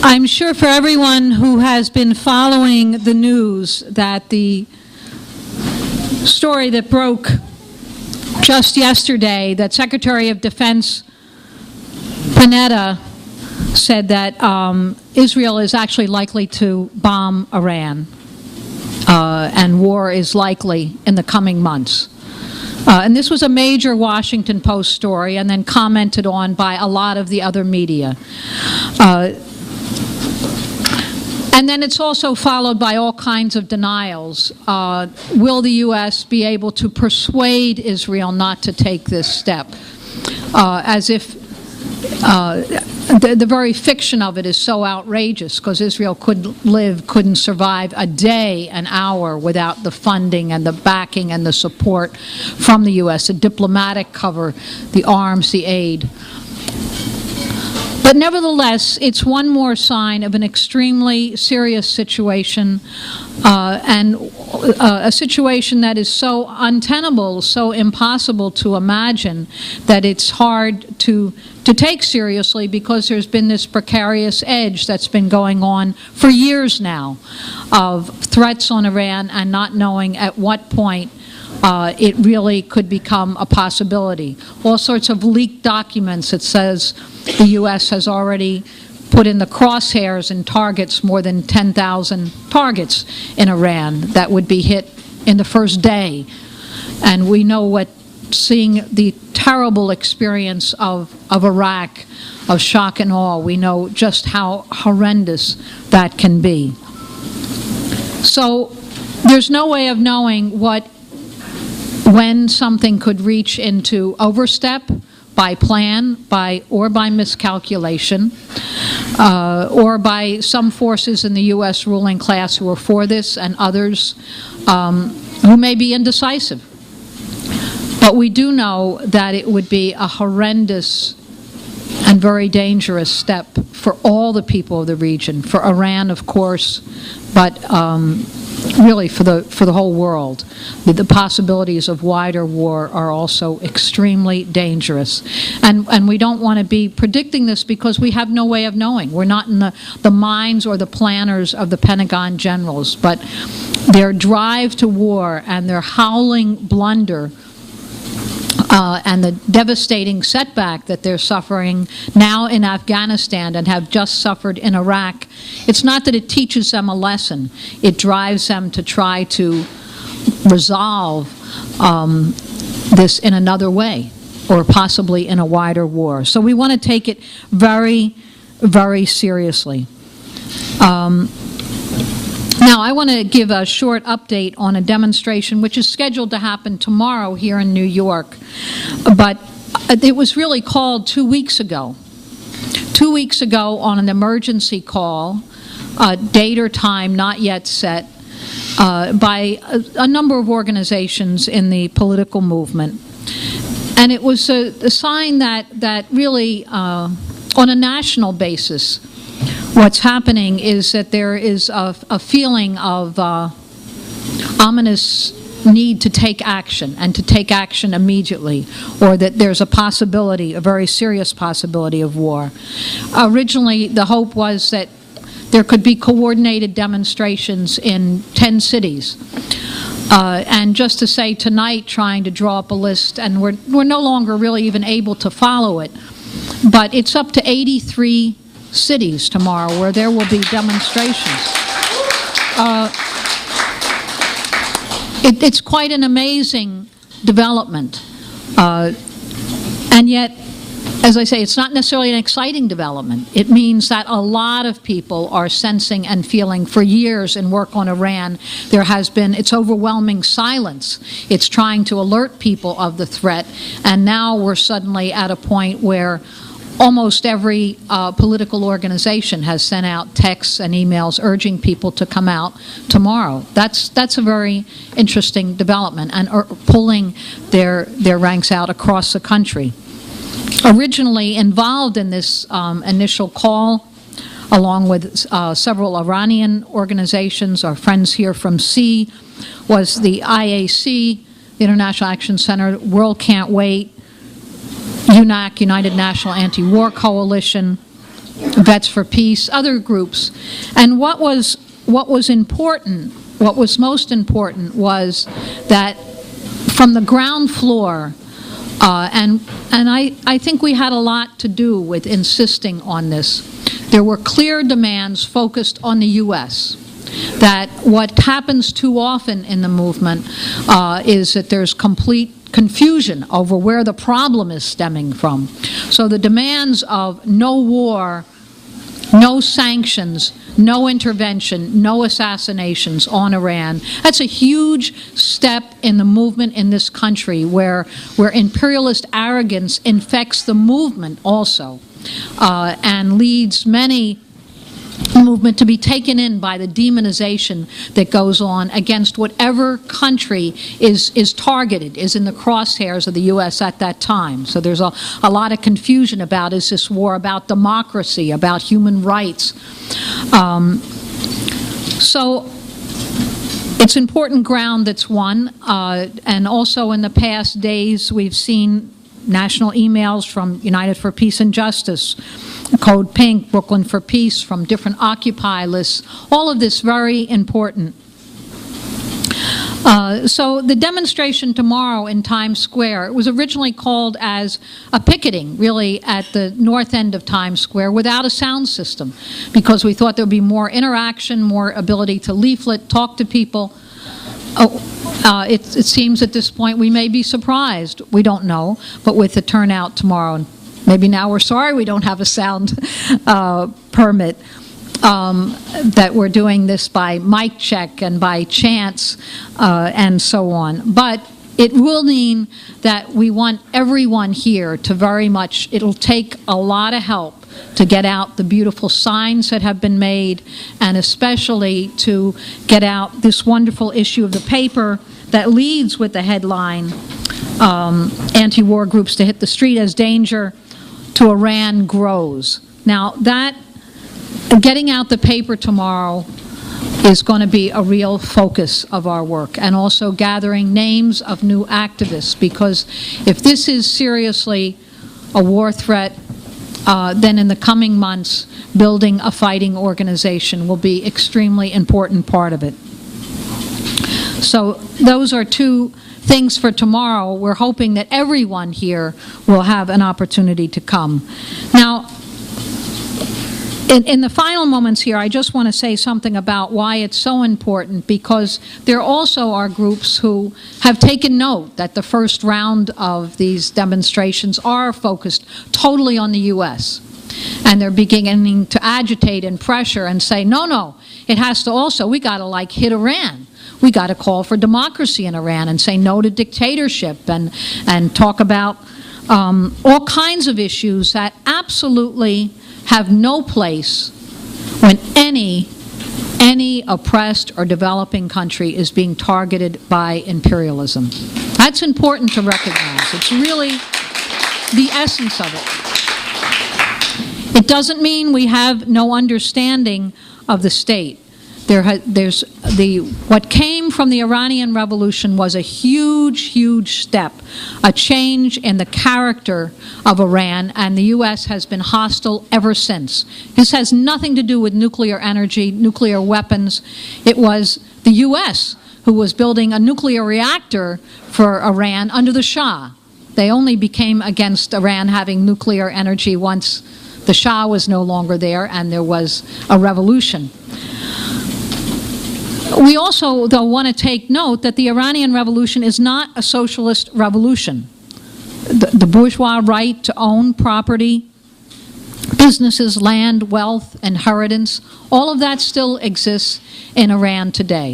I'm sure for everyone who has been following the news that the story that broke just yesterday, that Secretary of Defense Panetta said that Israel is actually likely to bomb Iran, and war is likely in the coming months. And this was a major Washington Post story and then commented on by a lot of the other media. And then it's also followed by all kinds of denials. Will the U.S. be able to persuade Israel not to take this step? As if the very fiction of it is so outrageous, because Israel couldn't survive a day, an hour without the funding and the backing and the support from the U.S., the diplomatic cover, the arms, the aid. But nevertheless, it's one more sign of an extremely serious situation, and a situation that is so untenable, so impossible to imagine, that it's hard to take seriously, because there's been this precarious edge that's been going on for years now of threats on Iran and not knowing at what point it really could become a possibility. All sorts of leaked documents that says the U.S. has already put in the crosshairs and targets more than 10,000 targets in Iran that would be hit in the first day. And we know what, seeing the terrible experience of Iraq, of shock and awe, we know just how horrendous that can be. So there's no way of knowing when something could reach into overstep by plan, or by miscalculation, or by some forces in the U.S. ruling class who are for this, and others who may be indecisive. But we do know that it would be a horrendous and very dangerous step for all the people of the region, for Iran, of course, but really for the whole world. The possibilities of wider war are also extremely dangerous. And we don't want to be predicting this because we have no way of knowing. We're not in the minds or the planners of the Pentagon generals, but their drive to war and their howling blunder and the devastating setback that they're suffering now in Afghanistan and have just suffered in Iraq, it's not that it teaches them a lesson. It drives them to try to resolve this in another way, or possibly in a wider war. So we want to take it very, very seriously. Now, I want to give a short update on a demonstration which is scheduled to happen tomorrow here in New York, but it was really called 2 weeks ago. 2 weeks ago on an emergency call, date or time not yet set, by a number of organizations in the political movement. And it was a sign that really, on a national basis, what's happening is that there is a feeling of ominous need to take action, and to take action immediately, or that there's a possibility, a very serious possibility of war. Originally, the hope was that there could be coordinated demonstrations in 10 cities. And just to say, tonight, trying to draw up a list, and we're no longer really even able to follow it, but it's up to 83 cities tomorrow where there will be demonstrations. It's quite an amazing development. And yet, as I say, it's not necessarily an exciting development. It means that a lot of people are sensing and feeling for years in work on Iran. There has been its overwhelming silence. It's trying to alert people of the threat. And now we're suddenly at a point where almost every political organization has sent out texts and emails urging people to come out tomorrow. That's a very interesting development, and pulling their ranks out across the country. Originally involved in this initial call, along with several Iranian organizations, our friends here from C, was the IAC, the International Action Center, World Can't Wait, UNAC, United National Anti-War Coalition, Vets for Peace, other groups. And what was important, what was most important was that from the ground floor, and I think we had a lot to do with insisting on this, there were clear demands focused on the U.S., that what happens too often in the movement is that there's complete confusion over where the problem is stemming from. So the demands of no war, no sanctions, no intervention, no assassinations on Iran, that's a huge step in the movement in this country where imperialist arrogance infects the movement also and leads many movement to be taken in by the demonization that goes on against whatever country is targeted, is in the crosshairs of the U.S. at that time. So there's a lot of confusion about, is this war about democracy, about human rights? So it's important ground that's won, and also in the past days we've seen national emails from United for Peace and Justice, Code Pink, Brooklyn for Peace, from different Occupy lists, all of this very important. So the demonstration tomorrow in Times Square, it was originally called as a picketing, really, at the north end of Times Square without a sound system, because we thought there would be more interaction, more ability to leaflet, talk to people. It seems at this point we may be surprised, we don't know, but with the turnout tomorrow, maybe now we're sorry we don't have a sound permit, that we're doing this by mic check and by chance and so on. But it will mean that we want everyone here to very much, it'll take a lot of help to get out the beautiful signs that have been made, and especially to get out this wonderful issue of the paper that leads with the headline, anti-war groups to hit the street as danger to Iran grows. Now that, getting out the paper tomorrow is going to be a real focus of our work, and also gathering names of new activists, because if this is seriously a war threat, then in the coming months, building a fighting organization will be extremely important part of it. So those are two things for tomorrow. We're hoping that everyone here will have an opportunity to come. Now, in the final moments here, I just want to say something about why it's so important, because there also are groups who have taken note that the first round of these demonstrations are focused totally on the U.S. And they're beginning to agitate and pressure and say, no, no, it has to also, we got to like hit Iran. We got to call for democracy in Iran and say no to dictatorship, and talk about all kinds of issues that absolutely have no place when any oppressed or developing country is being targeted by imperialism. That's important to recognize. It's really the essence of it. It doesn't mean we have no understanding of the state. What came from the Iranian Revolution was a huge, huge step, a change in the character of Iran, and the U.S. has been hostile ever since. This has nothing to do with nuclear energy, nuclear weapons. It was the U.S. who was building a nuclear reactor for Iran under the Shah. They only became against Iran having nuclear energy once the Shah was no longer there and there was a revolution. We also, though, want to take note that the Iranian Revolution is not a socialist revolution. The bourgeois right to own property, businesses, land, wealth, inheritance, all of that still exists in Iran today.